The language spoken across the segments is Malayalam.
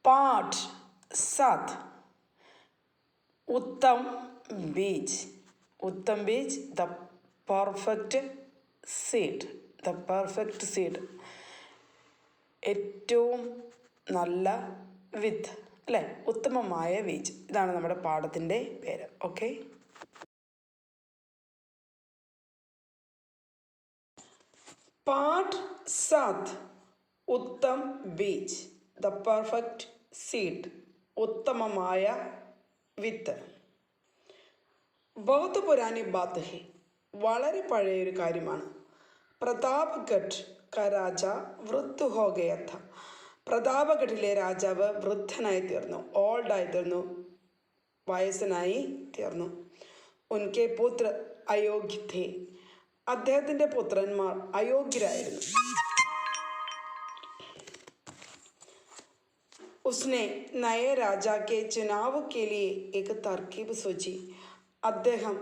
पाठ 7 उत्तम बीज. उत्तम बीज the perfect seed. The perfect seed, ഏറ്റവും നല്ല വിത്ത് അല്ലേ, ഉത്തമമായ ബീജ്. ഇതാണ് നമ്മുടെ പാഠത്തിൻ്റെ പേര്. ഓക്കെ, പാഠ 7 उत्तम बीज द പെർഫെക്റ്റ് സീഡ്, ഉത്തമമായ വിത്ത്. ബഹുത് പുരാനി ബാത്ത് ഹെ, വളരെ പഴയൊരു കാര്യമാണ്. പ്രതാപ്ഗഡ് ക രാജ വൃദ്ധ ഹോ ഗയ ഥ, പ്രതാപഗഡിലെ രാജാവ് വൃദ്ധനായി തീർന്നു, ഓൾഡായി തീർന്നു, വയസ്സനായി തീർന്നു. ഉൻകെ പുത്ര അയോഗ്യ ഥേ, അദ്ദേഹത്തിൻ്റെ പുത്രന്മാർ അയോഗ്യരായിരുന്നു. उसने नए राजा के चुनाव के लिए एक तरकीब सोची. അദ്ദേഹം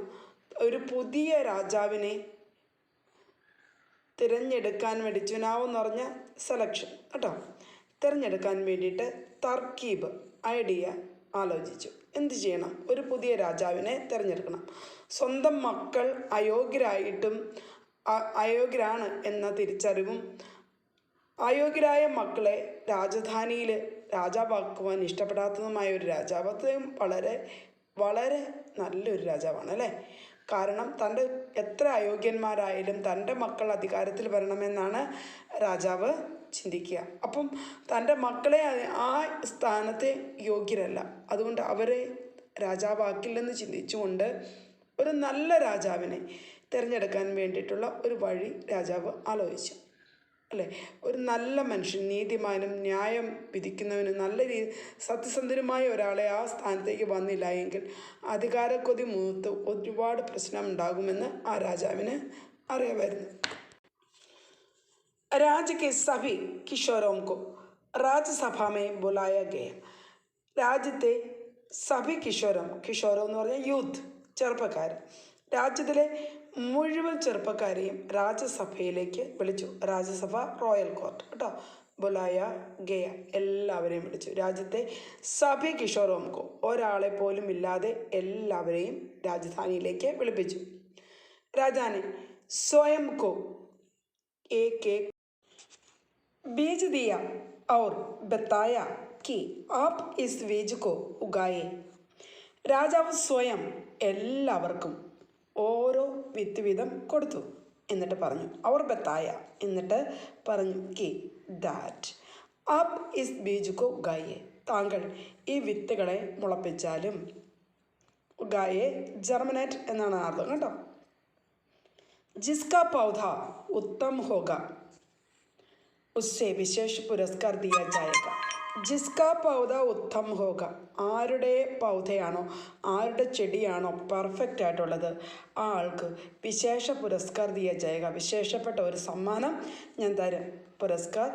ഒരു പുതിയ രാജാവിനെ തിരഞ്ഞെടുക്കാൻ വേണ്ടി, ചുനാവ് എന്ന് പറഞ്ഞ സെലക്ഷൻ കേട്ടോ, തിരഞ്ഞെടുക്കാൻ വേണ്ടിയിട്ട് തർക്കീബ്, ഐഡിയ ആലോചിച്ചു. എന്ത് ചെയ്യണം? ഒരു പുതിയ രാജാവിനെ തിരഞ്ഞെടുക്കണം. സ്വന്തം മക്കൾ അയോഗ്യരാണ് എന്ന തിരിച്ചറിവും അയോഗ്യരായ മക്കളെ രാജധാനിയിൽ രാജാവാക്കുവാൻ ഇഷ്ടപ്പെടാത്തതുമായ ഒരു രാജാവ്. അദ്ദേഹം വളരെ വളരെ നല്ലൊരു രാജാവാണ് അല്ലേ. കാരണം തൻ്റെ എത്ര അയോഗ്യന്മാരായാലും തൻ്റെ മക്കൾ അധികാരത്തിൽ വരണമെന്നാണ് രാജാവ് ചിന്തിക്കുക. അപ്പം തൻ്റെ മക്കളെ ആ സ്ഥാനത്തെ യോഗ്യരല്ല, അതുകൊണ്ട് അവരെ രാജാവാക്കില്ലെന്ന് ചിന്തിച്ചുകൊണ്ട് ഒരു നല്ല രാജാവിനെ തിരഞ്ഞെടുക്കാൻ വേണ്ടിയിട്ടുള്ള ഒരു വഴി രാജാവ് ആലോചിച്ചു അല്ലേ. ഒരു നല്ല മനുഷ്യൻ, നീതിമാനും ന്യായം വിധിക്കുന്നവനും നല്ല സത്യസന്ധനുമായ ഒരാളെ ആ സ്ഥാനത്തേക്ക് വന്നില്ല എങ്കിൽ അധികാരക്കൊതി മൂത്ത് ഒരുപാട് പ്രശ്നം ഉണ്ടാകുമെന്ന് ആ രാജാവിന് അറിയാമായിരുന്നു. राज्य के सभी किशोरों को राज्यसभा में बुलाया गया. രാജ്യത്തെ സഭി കിഷോരം എന്ന് പറഞ്ഞാൽ യൂത്ത്, ചെറുപ്പക്കാർ, രാജ്യത്തിലെ മുഴുവൻ ചെറുപ്പക്കാരെയും രാജ്യസഭയിലേക്ക് വിളിച്ചു. രാജ്യസഭ റോയൽ കോർട്ട് കേട്ടോ. ബുലായ ഗയ, എല്ലാവരെയും വിളിച്ചു. രാജ്യത്തെ സഭി കിഷോറോംകോ, ഒരാളെ പോലും ഇല്ലാതെ എല്ലാവരെയും രാജധാനിയിലേക്ക് വിളിപ്പിച്ചു. രാജാനെ സ്വയം കോ एक बीज दिया और बताया कि आप इस बीज को उगाए. രാജാവ് സ്വയം എല്ലാവർക്കും ഓരോ വിത്ത് വീതം കൊടുത്തു. എന്നിട്ട് പറഞ്ഞു, അവർ ബത്തായ, എന്നിട്ട് പറഞ്ഞു, കി ദാറ്റ് ആപ് ഇസ് ബീജ് കോ ഉഗായെ, താങ്കൾ ഈ വിത്തുകളെ മുളപ്പിച്ചാലും. ഉഗായെ ജർമിനേറ്റ് എന്നാണ് അർത്ഥം കേട്ടോ. जिसका पौधा उत्तम होगा उससे विशेष पुरस्कार दिया जाएगा. ജിസ്കാ പൗധ ഉത്തം ഹോഗ, ആരുടെ പൗധയാണോ, ആരുടെ ചെടിയാണോ പെർഫെക്റ്റ് ആയിട്ടുള്ളത് ആ ആൾക്ക് വിശേഷ പുരസ്കാർ ദിയ ജായക, വിശേഷപ്പെട്ട ഒരു സമ്മാനം ഞാൻ തരും. പുരസ്കാർ,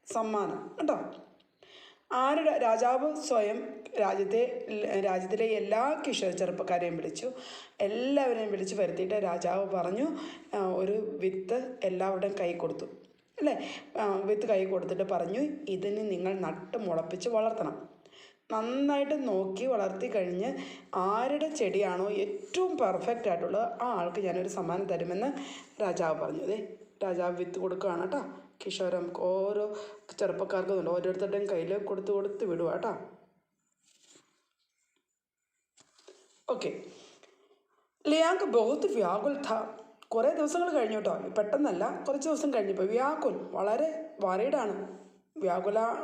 സമ്മാനം കേട്ടോ. ആരുടെ? രാജാവ് സ്വയം രാജ്യത്തിലെ എല്ലാ ചെറുപ്പക്കാരെയും വിളിച്ചു, എല്ലാവരെയും വിളിച്ച് വരുത്തിയിട്ട് രാജാവ് പറഞ്ഞു, ഒരു വിത്ത് എല്ലാവരുടെയും കൈ കൊടുത്തു അല്ലേ. വിത്ത് കൈ കൊടുത്തിട്ട് പറഞ്ഞു, ഇതിന് നിങ്ങൾ നട്ട് മുളപ്പിച്ച് വളർത്തണം. നന്നായിട്ട് നോക്കി വളർത്തി കഴിഞ്ഞ് ആരുടെ ചെടിയാണോ ഏറ്റവും പെർഫെക്റ്റ് ആയിട്ടുള്ളത് ആ ആൾക്ക് ഞാനൊരു സമ്മാനം തരുമെന്ന് രാജാവ് പറഞ്ഞു. അതെ, രാജാവ് വിത്ത് കൊടുക്കുകയാണ് കേട്ടോ. കിഷോരം ഓരോ ചെറുപ്പക്കാർക്കും ഓരോരുത്തരുടെയും കയ്യിൽ കൊടുത്ത് വിടുക കേട്ടോ. ഓക്കെ, ലിയാങ്ക് ബഹുത്ത് വ്യാകുൽ ഥ. കുറേ ദിവസങ്ങൾ കഴിഞ്ഞു കേട്ടോ, പെട്ടെന്നല്ല, കുറച്ച് ദിവസം കഴിഞ്ഞപ്പോൾ വ്യാകുൽ, വളരെ വറീഡാണ്.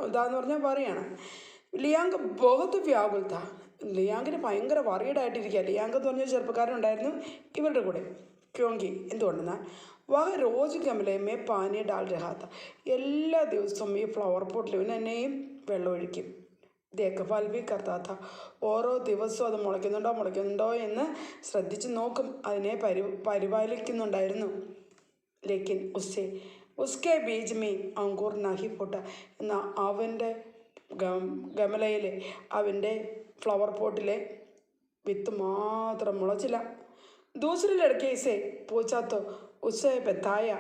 ഇതാന്ന് പറഞ്ഞാൽ വറിയാണ്. ലിയാങ്ക് ബഹുത്ത് വ്യാകുൽ ഥ, ലിയാങ്കിന് ഭയങ്കര വറീഡായിട്ടിരിക്കുക. ലിയാങ്ക് എന്ന് പറഞ്ഞ ചെറുപ്പക്കാരുണ്ടായിരുന്നു ഇവരുടെ കൂടെ. ക്യോങ്കി, എന്തുകൊണ്ടെന്നാൽ വഹ റോജ് ഗമലമേ പാനി ഡാൽ രഹാത്ത, എല്ലാ ദിവസവും ഈ ഫ്ലവർ പോട്ടിൽ ഇവനെന്നെയും വെള്ളമൊഴിക്കും. ദേഖഭാൽ ബി കർത്താത്ത, ഓരോ ദിവസവും അത് മുളയ്ക്കുന്നുണ്ടോ എന്ന് ശ്രദ്ധിച്ച് നോക്കും, അതിനെ പരിപാലിക്കുന്നുണ്ടായിരുന്നു. ലേക്കിൻ ഉസ്കെ ബീജ് മേ അങ്കൂർ നഹി പൊട്ട, എന്നാൽ അവൻ്റെ ഗമലയിലെ, അവൻ്റെ ഫ്ലവർ പോട്ടിലെ വിത്ത് മാത്രം മുളച്ചില്ല. ദൂസരി ലड़के से पूछा तो उसे बताया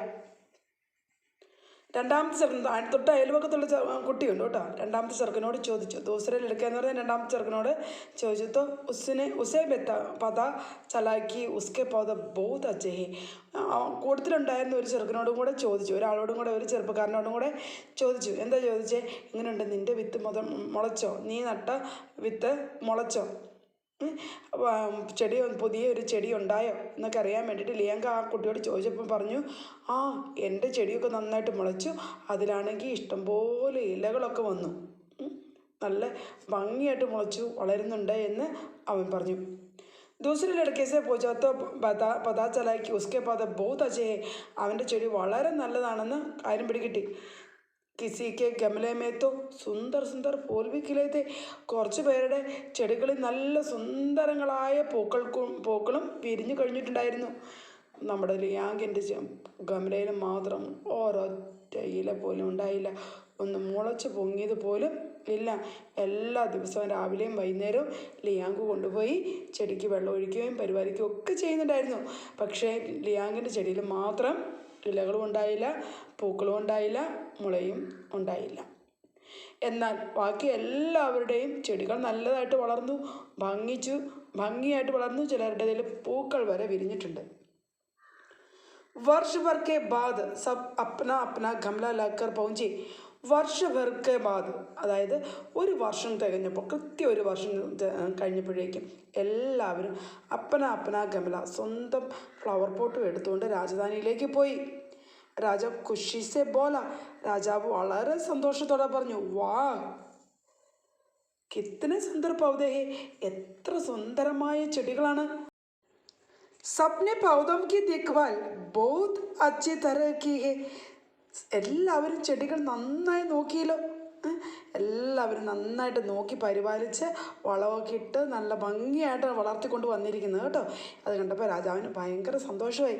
രണ്ടാമത്തെ ചെറുക്കൻ തൊട്ട് അയൽവക്കത്തുള്ള കുട്ടിയുണ്ട് കേട്ടോ. രണ്ടാമത്തെ ചെറുക്കനോട് ചോദിച്ചു, ദൂസരെ ലड़के എന്ന് പറഞ്ഞാൽ രണ്ടാമത്തെ ചെറുക്കനോട് ചോദിച്ചു. तो उसने उसे पता चला कि उसके पौधा बहुत अच्छे हैं. കൂട്ടത്തിലുണ്ടായിരുന്ന ഒരു ചെറുക്കനോടും കൂടെ ചോദിച്ചു, ഒരാളോടും കൂടെ, ഒരു ചെറുപ്പക്കാരനോടും കൂടെ ചോദിച്ചു. എന്താ ചോദിച്ചേ? ഇങ്ങനെയുണ്ട്, നിൻ്റെ വിത്ത് മുളച്ചോ? നീ നട്ട വിത്ത് മുളച്ചോ? ചെടി പുതിയൊരു ചെടി ഉണ്ടായോ എന്നൊക്കെ അറിയാൻ വേണ്ടിയിട്ട് ലിയാങ്ക ആ കുട്ടിയോട് ചോദിച്ചപ്പോൾ പറഞ്ഞു, ആ എൻ്റെ ചെടിയൊക്കെ നന്നായിട്ട് മുളച്ചു, അതിലാണെങ്കിൽ ഇഷ്ടംപോലെ ഇലകളൊക്കെ വന്നു, നല്ല ഭംഗിയായിട്ട് മുളച്ചു വളരുന്നുണ്ട് എന്ന് അവൻ പറഞ്ഞു. दूसरे लड़के से पूछा तो पता चला कि उसके पौधे बहुत अच्छे हैं. അവൻ്റെ ചെടി വളരെ നല്ലതാണെന്ന് കാര്യം പിടികിട്ടി. किसी के गमले में तो സുന്ദർ സുന്ദർ ഫൂൽ भी खिले थे. കുറച്ച് പേരുടെ ചെടികളിൽ നല്ല സുന്ദരങ്ങളായ പൂക്കളും വിരിഞ്ഞു കഴിഞ്ഞിട്ടുണ്ടായിരുന്നു. നമ്മുടെ ലിയാങ്കിൻ്റെ ഗമലയിൽ മാത്രം ഒരൊറ്റ ഇല പോലും ഉണ്ടായില്ല, ഒന്ന് മുളച്ച് പൊങ്ങിയത് പോലും ഇല്ല. എല്ലാ ദിവസവും രാവിലെയും വൈകുന്നേരവും ലിയാങ്ക് കൊണ്ടുപോയി ചെടിക്ക് വെള്ളം ഒഴിക്കുകയും പരിപാലിക്കുകയും ഒക്കെ ചെയ്യുന്നുണ്ടായിരുന്നു. പക്ഷേ ലിയാങ്കിൻ്റെ ചെടിയിൽ മാത്രം ഇലകളും ഉണ്ടായില്ല, പൂക്കളും ഉണ്ടായില്ല, മുളയും ഉണ്ടായില്ല. എന്നാൽ ബാക്കി എല്ലാവരുടെയും ചെടികൾ നല്ലതായിട്ട് വളർന്നു, ഭംഗിയായിട്ട് വളർന്നു. ചിലരുടേതിൽ പൂക്കൾ വരെ വിരിഞ്ഞിട്ടുണ്ട്. वर्ष भर के बाद सब अपना अपना गमला लाकर पहुंचे. വർഷ ഭർക്ക് ബാദ്, അതായത് ഒരു വർഷം തികഞ്ഞപ്പോൾ, കൃത്യം ഒരു വർഷം കഴിഞ്ഞപ്പോഴേക്കും എല്ലാവരും അപ്പന ഗമല, സ്വന്തം ഫ്ലവർ പോട്ടും എടുത്തുകൊണ്ട് രാജധാനിയിലേക്ക് പോയി. രാജ ഖുഷിസെ ബോല, രാജാവ് വളരെ സന്തോഷത്തോടെ പറഞ്ഞു, വാ കിത്തനെ സുന്ദർ പൗധേ, എത്ര സുന്ദരമായ ചെടികളാണ്. സബ്നെ പൗധം കി ദേഖ്ഭാൽ ബഹുത് അച്ഛി തരഹ് കി ഹെ. എല്ലാവരും ചെടികൾ നന്നായി നോക്കിയല്ലോ. എല്ലാവരും നന്നായിട്ട് നോക്കി പരിപാലിച്ച് വളമൊക്കെ ഇട്ട് നല്ല ഭംഗിയായിട്ട് വളർത്തിക്കൊണ്ട് വന്നിരിക്കുന്നത് കേട്ടോ. അത് കണ്ടപ്പോൾ രാജാവിന് ഭയങ്കര സന്തോഷമായി.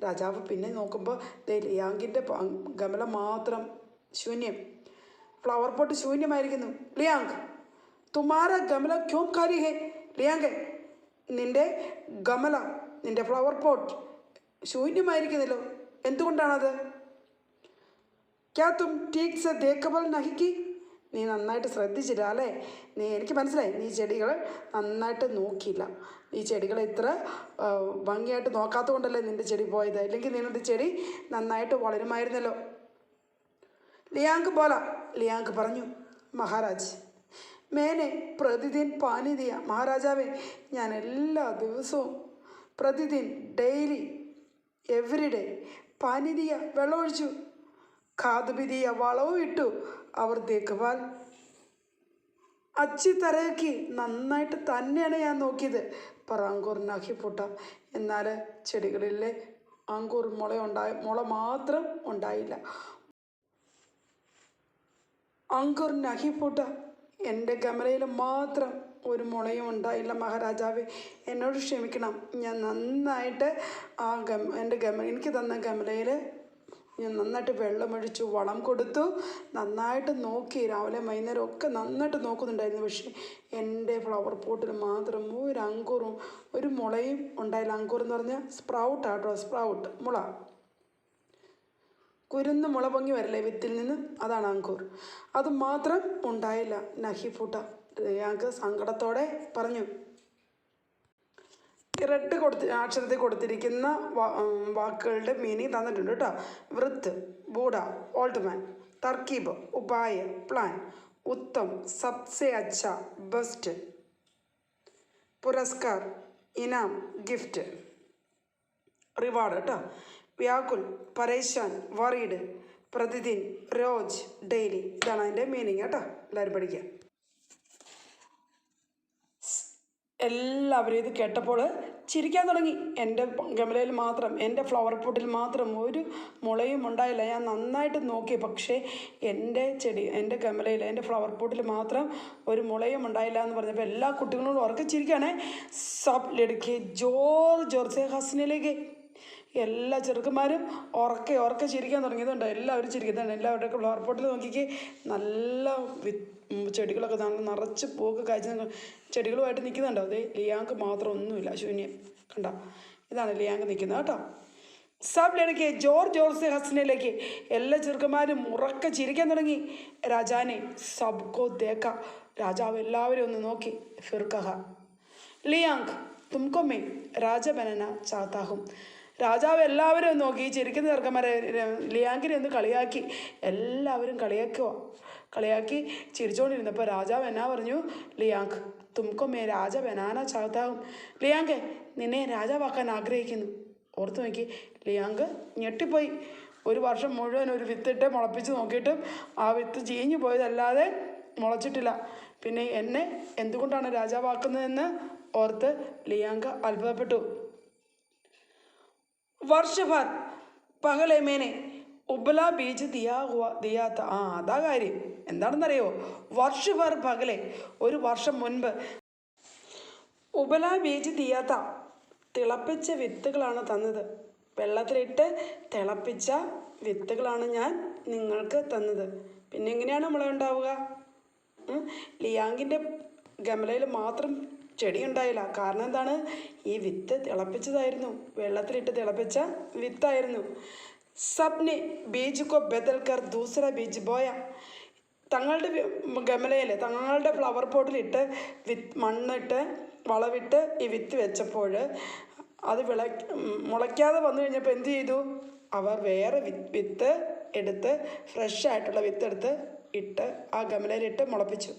രാജാവ് പിന്നെ നോക്കുമ്പോൾ ലിയാങ്കിൻ്റെ ഗമല മാത്രം ശൂന്യം, ഫ്ലവർ പോട്ട് ശൂന്യമായിരിക്കുന്നു. ലിയാങ്ക് തുമാര ഗമല ക്യോം ഖാലി ഹെ. ലിയാങ്ക്, നിൻ്റെ ഗമല, നിൻ്റെ ഫ്ലവർ പോട്ട് ശൂന്യമായിരിക്കുന്നില്ലോ, എന്തുകൊണ്ടാണത്? ക്യാ തും ടീക്ക് സെ ദേഖബൽ നഹി കി. നീ നന്നായിട്ട് ശ്രദ്ധിച്ചില്ല അല്ലേ? എനിക്ക് മനസ്സിലായി, നീ ചെടികൾ നന്നായിട്ട് നോക്കിയില്ല. ഈ ചെടികളെ ഇത്ര ഭംഗിയായിട്ട് നോക്കാത്തത് കൊണ്ടല്ലേ നിൻ്റെ ചെടി പോയത്, അല്ലെങ്കിൽ നിങ്ങളുടെ ചെടി നന്നായിട്ട് വളരുമായിരുന്നല്ലോ. ലിയാങ്ക് ബോല, ലിയാങ്ക് പറഞ്ഞു, മഹാരാജ് മേനെ പ്രതിദിൻ പാനി ദിയ. മഹാരാജാവേ, ഞാൻ എല്ലാ ദിവസവും പ്രതിദിൻ ഡെയിലി എവറി ഡേ പാനി ദിയ, വെള്ളമൊഴിച്ചു, ഖാദ് ബി ദിയ, വളവും ഇട്ടു, അവർ ദേഖ്ഭാൽ അച്ചി തരഹ്, നന്നായിട്ട് തന്നെയാണ് ഞാൻ നോക്കിയത്. പറ അങ്കൂർ നഹി ഫുട്ട, എന്നാൽ ചെടികളിലെ അങ്കൂർ മുള മാത്രം ഉണ്ടായില്ല. അങ്കൂർ നഹി ഫുട്ട, എൻ്റെ ഗമലയിൽ മാത്രം ഒരു മുളയും ഉണ്ടായില്ല. മഹാരാജാവേ, എന്നോട് ക്ഷമിക്കണം. ഞാൻ നന്നായിട്ട് എനിക്ക് തന്ന ഗമലയിൽ ഞാൻ നന്നായിട്ട് വെള്ളമൊഴിച്ചു, വളം കൊടുത്തു, നന്നായിട്ട് നോക്കി, രാവിലെ വൈകുന്നേരം ഒക്കെ നന്നായിട്ട് നോക്കുന്നുണ്ടായിരുന്നു. പക്ഷേ എൻ്റെ ഫ്ലവർ പോട്ടിൽ മാത്രം ഒരു അങ്കൂറും ഒരു മുളയും ഉണ്ടായില്ല. അങ്കൂർ എന്ന് പറഞ്ഞാൽ സ്പ്രൗട്ട് ആട്ടോ, സ്പ്രൗട്ട് മുള, കുരുന്ന് മുള പൊങ്ങി വരില്ലേ വിത്തിൽ നിന്ന്, അതാണ് അങ്കൂർ. അത് മാത്രം ഉണ്ടായില്ല. നഹി ഫുട്ട. ഞങ്ങൾക്ക് സങ്കടത്തോടെ പറഞ്ഞു. റെഡ് അക്ഷരത്തിൽ കൊടുത്തിരിക്കുന്ന വാക്കുകളുടെ മീനിങ് തന്നിട്ടുണ്ട് കേട്ടോ. വൃത്ത്, ബൂഡ, old man, തർക്കീബ്, Upaya, plan, Uttam, Sabse അച്ഛ, ബെസ്റ്റ്, പുരസ്കാർ, ഇനാം, ഗിഫ്റ്റ്, റിവാർഡ് കേട്ടോ. വ്യാകുൽ, പരേശാൻ, വറീഡ്, പ്രതിദിൻ, രോജ്, ഡെയിലി. ഇതാണ് അതിൻ്റെ മീനിങ് കേട്ടോ. എല്ലാവരും പഠിക്കുക. എല്ലാവരും ഇത് കേട്ടപ്പോൾ ചിരിക്കാൻ തുടങ്ങി. എൻ്റെ ഗമലയിൽ മാത്രം, എൻ്റെ ഫ്ലവർ പോട്ടിൽ മാത്രം ഒരു മുളയും ഉണ്ടായില്ല. ഞാൻ നന്നായിട്ട് നോക്കി, പക്ഷേ എൻ്റെ ഗമലയിൽ, എൻ്റെ ഫ്ലവർ പോട്ടിൽ മാത്രം ഒരു മുളയും ഉണ്ടായില്ല എന്ന് പറഞ്ഞപ്പോൾ എല്ലാ കുട്ടികളോടും ഉറക്കെ ചിരിക്കുകയാണേ. സബ് ലഡ്കെ ജോർ ജോർ സെ ഹസ്നയിലേക്ക്. എല്ലാ ചെറുക്കന്മാരും ഉറക്കെ ചിരിക്കാൻ തുടങ്ങിയതുണ്ട്. എല്ലാവരും ചിരിക്കുന്നുണ്ട്. എല്ലാവരുടെയൊക്കെ ഫ്ലവർ പോട്ടിൽ നോക്കിക്ക് നല്ല ചെടികളൊക്കെ നിറച്ച് പൂക്ക് കായ്ച്ച ചെടികളുമായിട്ട് നിൽക്കുന്നുണ്ടോ. അതേ ലിയാങ്ക് മാത്രം ഒന്നുമില്ല, ശൂന്യം. കണ്ടോ, ഇതാണ് ലിയാങ്ക് നിൽക്കുന്നത് കേട്ടോ. सब लड़के जोर जोर से हंसने लगे. എല്ലാ ചെറുക്കന്മാരും ഉറക്കെ ചിരിക്കാൻ തുടങ്ങി. രാജാനെ सबको देखा. രാജാവ് എല്ലാവരും ഒന്ന് നോക്കി. फिर कहा लियांग तुमको मैं राजा बनना चाहता हूँ. രാജാവ് എല്ലാവരും നോക്കി. ചിരിക്കുന്ന ചെറുക്കന്മാരെ ലിയാങ്കിനെ ഒന്ന് കളിയാക്കി. എല്ലാവരും കളിയാക്കി ചിരിച്ചുകൊണ്ടിരുന്നപ്പോൾ രാജാവ് എന്നാ പറഞ്ഞു? ലിയാങ്ക് തുംകോ മേ രാജ ബനാന ചാഹത്താഹും. ലിയാങ്ക് നിന്നെ രാജാവാക്കാൻ ആഗ്രഹിക്കുന്നു. ഓർത്ത് നോക്കി. ലിയാങ്ക് ഞെട്ടിപ്പോയി. ഒരു വർഷം മുഴുവൻ ഒരു വിത്തിട്ട് മുളപ്പിച്ച് നോക്കിയിട്ടും ആ വിത്ത് ചീഞ്ഞു പോയതല്ലാതെ മുളച്ചിട്ടില്ല. പിന്നെ എന്നെ എന്തുകൊണ്ടാണ് രാജാവാക്കുന്നതെന്ന് ഓർത്ത് ലിയാങ്ക് അത്ഭുതപ്പെട്ടു. വർഷ ഭർ പകലെ മേനെ ഉബല ബീജ് ദിയാത്ത. അതാ കാര്യം. എന്താണെന്നറിയോ? വർഷ ഭർ പകലെ, ഒരു വർഷം മുൻപ്, ഉബല ബീജ് ദിയാത്ത, തിളപ്പിച്ച വിത്തുകളാണ് തന്നത്. വെള്ളത്തിലിട്ട് തിളപ്പിച്ച വിത്തുകളാണ് ഞാൻ നിങ്ങൾക്ക് തന്നത്. പിന്നെ എങ്ങനെയാണ് മുള ഉണ്ടാവുക? ലിയാങ്കിൻ്റെ ഗമലയിൽ മാത്രം ചെടി ഉണ്ടായില്ല. കാരണം എന്താണ്? ഈ വിത്ത് തിളപ്പിച്ചതായിരുന്നു. വെള്ളത്തിലിട്ട് തിളപ്പിച്ച വിത്തായിരുന്നു. സബ്നെ ബീജ് കോ ബദൽ കർ ദൂസറ ബീജ് ബോയ. തങ്ങളുടെ ഗമലയിൽ, തങ്ങളുടെ ഫ്ലവർ പോട്ടിലിട്ട് മണ്ണിട്ട് വളവിട്ട് ഈ വിത്ത് വെച്ചപ്പോൾ അത് മുളയ്ക്കാതെ വന്നു കഴിഞ്ഞപ്പോൾ എന്ത് ചെയ്തു? അവർ വേറെ വിത്ത് എടുത്ത്, ഫ്രഷ് ആയിട്ടുള്ള വിത്തെടുത്ത് ഇട്ട് ആ ഗമലയിലിട്ട് മുളപ്പിച്ചു.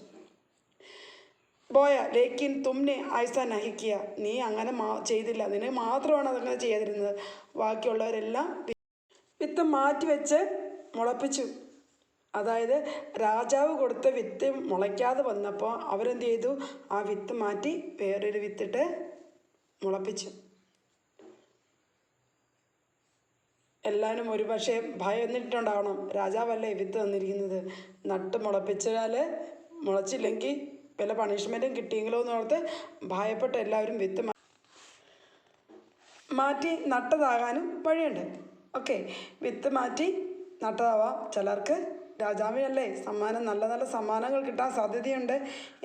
ബോയ ലേക്കിൻ തുമ്നെ ഐസ നഹിക്കിയ. നീ അങ്ങനെ ചെയ്തില്ല. നിന്നെ മാത്രമാണ് അതങ്ങനെ ചെയ്തിരുന്നത്. ബാക്കിയുള്ളവരെല്ലാം വിത്ത് മാറ്റി വെച്ച് മുളപ്പിച്ചു. അതായത് രാജാവ് കൊടുത്ത വിത്ത് മുളയ്ക്കാതെ വന്നപ്പോൾ അവരെന്ത് ചെയ്തു? ആ വിത്ത് മാറ്റി വേറൊരു വിത്തിട്ട് മുളപ്പിച്ചു. എല്ലാവരും ഒരു പക്ഷേ ഭയന്നിട്ടുണ്ടാവണം. രാജാവല്ലേ വിത്ത് തന്നിരിക്കുന്നത്, നട്ട് മുളപ്പിച്ചാൽ മുളച്ചില്ലെങ്കിൽ വല്ല പണിഷ്മെൻറ്റും കിട്ടിയെങ്കിലോ എന്നോർത്ത് ഭയപ്പെട്ട് എല്ലാവരും വിത്ത് മാറ്റി നട്ടതാകാനും വഴിയുണ്ട്. ഓക്കെ, വിത്ത് മാറ്റി നട്ടതാവാം. ചിലർക്ക് രാജാവിനല്ലേ സമ്മാനം, നല്ല നല്ല സമ്മാനങ്ങൾ കിട്ടാൻ സാധ്യതയുണ്ട്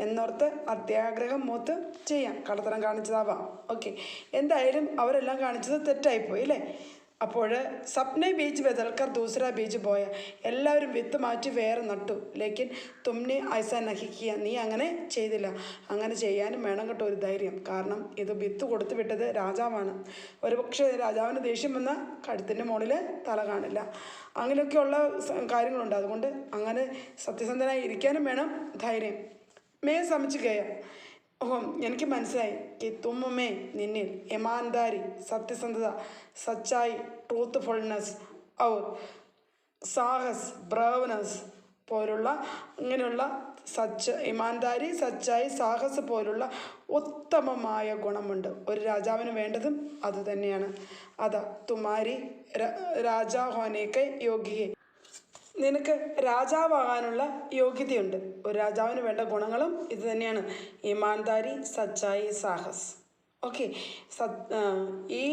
എന്നോർത്ത് അത്യാഗ്രഹം മൂത്ത് ചെയ്യാം. കള്ളത്തരം കാണിച്ചതാവാം. ഓക്കെ, എന്തായാലും അവരെല്ലാം കാണിച്ചത് തെറ്റായിപ്പോയി അല്ലേ? അപ്പോൾ സപ്നെ ബീജ് ബദൽക്കർ ദൂസറ ബീജ് പോയ. എല്ലാവരും വിത്ത് മാറ്റി വേറെ നട്ടു. ലേക്കിൻ തുമ്നെ ഐസ നഹിക്കിയ. നീ അങ്ങനെ ചെയ്തില്ല. അങ്ങനെ ചെയ്യാനും വേണം കേട്ടോ ഒരു ധൈര്യം. കാരണം ഇത് വിത്ത് കൊടുത്തു വിട്ടത് രാജാവാണ്. ഒരുപക്ഷെ രാജാവിന് ദേഷ്യം വന്ന കഴുത്തിൻ്റെ മുകളിൽ തല കാണില്ല. അങ്ങനെയൊക്കെയുള്ള കാര്യങ്ങളുണ്ട്. അതുകൊണ്ട് അങ്ങനെ സത്യസന്ധനായി ഇരിക്കാനും വേണം ധൈര്യം. മേ സമച്ച് ഗയ. എനിക്ക് മനസ്സിലായി. കി തുമ്മേ നിന്നിൽ ഇമാൻദാരി, സത്യസന്ധത, സച്ചായി, ട്രൂത്ത്ഫുൾനെസ് ഔർ സാഹസ്, ബ്രേവ്നെസ് പോലുള്ള ഇങ്ങനെയുള്ള ഇമാൻദാരി, സച്ചായി, സാഹസ് പോലുള്ള ഉത്തമമായ ഗുണമുണ്ട്. ഒരു രാജാവിന് വേണ്ടതും അതുതന്നെയാണ്. അതാ തുമാരി രാജാ ഹോനേക്ക് യോഗ്യേ. നിനക്ക് രാജാവാകാനുള്ള യോഗ്യതയുണ്ട്. ഒരു രാജാവിന് വേണ്ട ഗുണങ്ങളും ഇത് തന്നെയാണ്. ഇമാൻദാരി, സച്ചായി, സാഹസ്. ഓക്കെ, ഈ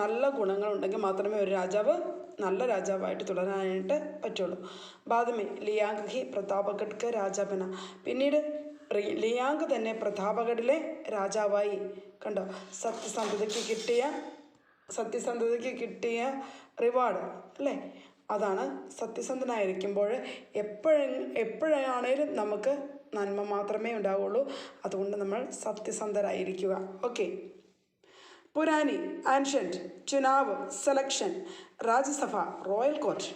നല്ല ഗുണങ്ങളുണ്ടെങ്കിൽ മാത്രമേ ഒരു രാജാവ് നല്ല രാജാവായിട്ട് തുടരാനായിട്ട് പറ്റുള്ളൂ. ബാദമേ ലിയാങ്ക് ഹി പ്രതാപഗഡ് രാജാബന. പിന്നീട് ലിയാങ്ക് തന്നെ പ്രതാപഗഡിലെ രാജാവായി. കണ്ടോ, സത്യസന്ധതയ്ക്ക് കിട്ടിയ റിവാർഡ് അല്ലേ? അതാണ് സത്യസന്ധനായിരിക്കുമ്പോൾ എപ്പോഴാണേലും നമുക്ക് നന്മ മാത്രമേ ഉണ്ടാവുള്ളൂ. അതുകൊണ്ട് നമ്മൾ സത്യസന്ധരായിരിക്കുക. ഓക്കെ, പുരാനി, ആൻഷ്യൻറ്റ്, ചുനാവ്, സെലക്ഷൻ, രാജ്യസഭ, റോയൽ കോർട്ട്,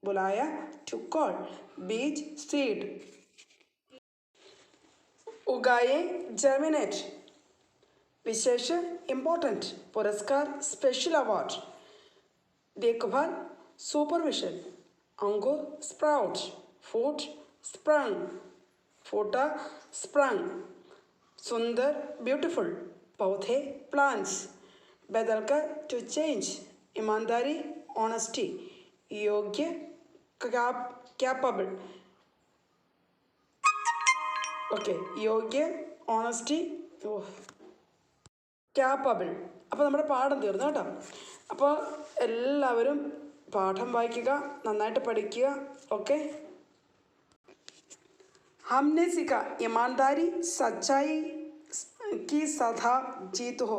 ബുലായ, ടു കോൾ, ബീജ്, സീഡ്, ഉഗായെ, ജെർമിനേറ്റ്, വിശേഷ, ഇമ്പോർട്ടൻറ്റ്, പുരസ്കാർ, സ്പെഷ്യൽ അവാർഡ്, ദേഖ്ഭാൽ, supervision, angur, sprout, foot, sprung, fota, sprung, sundar, beautiful, paudhe, plants, badalka, to change, imandari, honesty, yogya, capable. Okay, yogya, honesty, capable. അപ്പോൾ നമ്മുടെ പാഠം തീർന്നു കേട്ടോ. അപ്പോൾ എല്ലാവരും പാഠം വായിക്കുക, നന്നായിട്ട് പഠിക്കുക. ഓക്കെ, हमने सीखा ईमानदारी, सच्चाई, की സദാ ജീത്ത് ഹോ.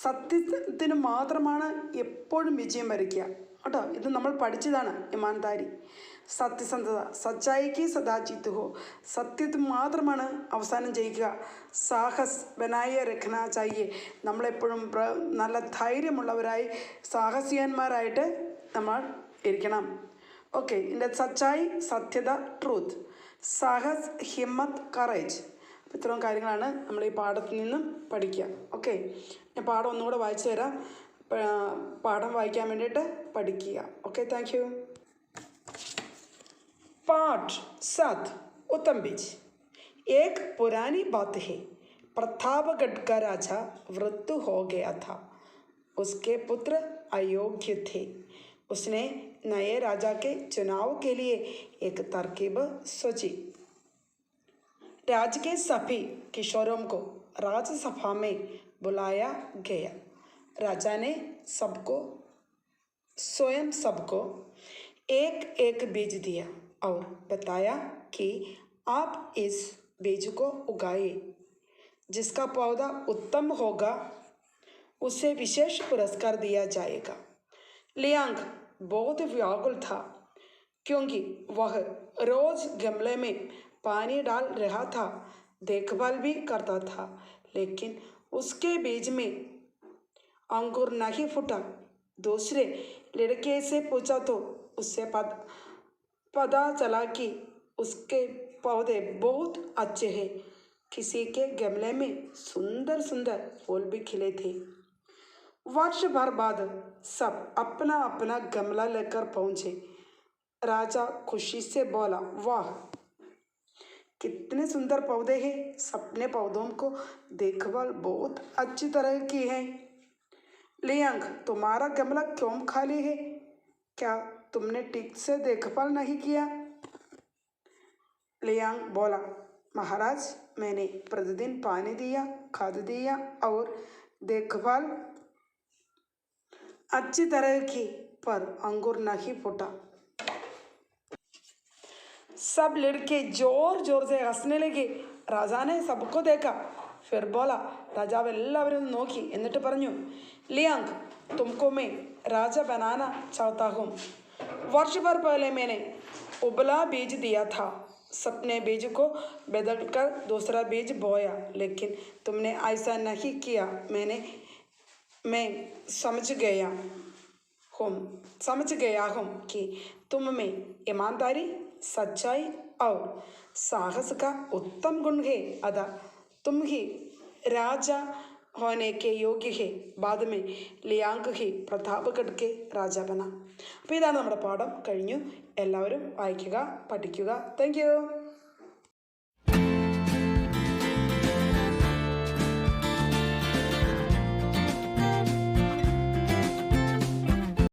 സത്യത്തിന് മാത്രമാണ് എപ്പോഴും വിജയം വരിക്കുക കേട്ടോ. ഇത് നമ്മൾ പഠിച്ചതാണ്. ഇമാൻദാരി, സത്യസന്ധത, സച്ചായിക്ക് സദാ ജീത്ത് ഹോ. സത്യത്തിന് മാത്രമാണ് അവസാനം ജയിക്കുക. സാഹസ് ബനായ രഖ്ന ചാഹിയെ. നമ്മളെപ്പോഴും നല്ല ധൈര്യമുള്ളവരായി സാഹസികന്മാരായിട്ട് നമ്മൾ ഇരിക്കണം. ഓക്കെ, ഇതിൻ്റെ സച്ചായി, സത്യത, ട്രൂത്ത്, സാഹസ്, ഹിമ്മത്ത്, കറേജ്. അപ്പോൾ ഇത്രയും കാര്യങ്ങളാണ് നമ്മൾ ഈ പാഠത്തിൽ നിന്നും പഠിക്കുക. ഓക്കെ, ഞാൻ പാഠം ഒന്നുകൂടെ വായിച്ചു തരാം. പാഠം വായിക്കാൻ വേണ്ടിയിട്ട് പഠിക്കുക. Okay, thank you. पाठ 7 उत्तम बीज। एक पुरानी बात है, प्रतापगढ़ का राजा वृद्ध हो गया था। उसके पुत्र अयोग्य थे। उसने नए राजा के चुनाव के लिए एक तरकीब सोची। राज्य के सभी किशोरों को राजसभा में बुलाया गया। राजा ने स्वयं सबको एक एक बीज दिया और बताया कि आप इस बीज को उगाइए। जिसका पौधा उत्तम होगा उसे विशेष पुरस्कार दिया जाएगा। लियांग बहुत व्याकुल था, क्योंकि वह रोज गमले में पानी डाल रहा था, देखभाल भी करता था, लेकिन उसके बीज में अंकुर नहीं फूटा। दूसरे लड़के से पूछा तो उससे पता चला कि उसके पौधे बहुत अच्छे हैं। किसी के गमले में सुंदर सुंदर फूल भी खिले थे। वर्ष भर बाद सब अपना अपना गमला लेकर पहुंचे। राजा खुशी से बोला, वाह कितने सुंदर पौधे हैं। सबने पौधों को देखभाल बहुत अच्छी तरह की है। लियांग, तुम्हारा गमला क्यों खाली है? क्या तुमने ठीक से देखभाल नहीं किया? लियांग बोला, महाराज मैंने प्रतिदिन पानी दिया, खाद दिया और देखभाल अच्छी तरह की, पर अंकुर नहीं फूटा। सब लड़के जोर जोर से हंसने लगे। राजा ने सबको देखा, फिर बोला, राजाവ് എല്ലാവരും നോക്കി എന്നിട്ട് പറഞ്ഞു, लियांग तुमको मैं राजा बनाना चाहता हूँ। वर्ष भर पहले मैंने उबला बीज दिया था। सबने बीज को बदलकर दूसरा बीज बोया, लेकिन तुमने ऐसा नहीं किया। मैं समझ गया हूँ कि तुम में ईमानदारी, सच्चाई और साहस का उत्तम गुण है। अतः तुम ही राजा होने के योग्य है। बाद में लियांग ही പ്രതാപഗഡ് के രാജ ബന. അപ്പോൾ ഇതാണ് നമ്മുടെ പാഠം കഴിഞ്ഞു. എല്ലാവരും വായിക്കുക, പഠിക്കുക. Thank you.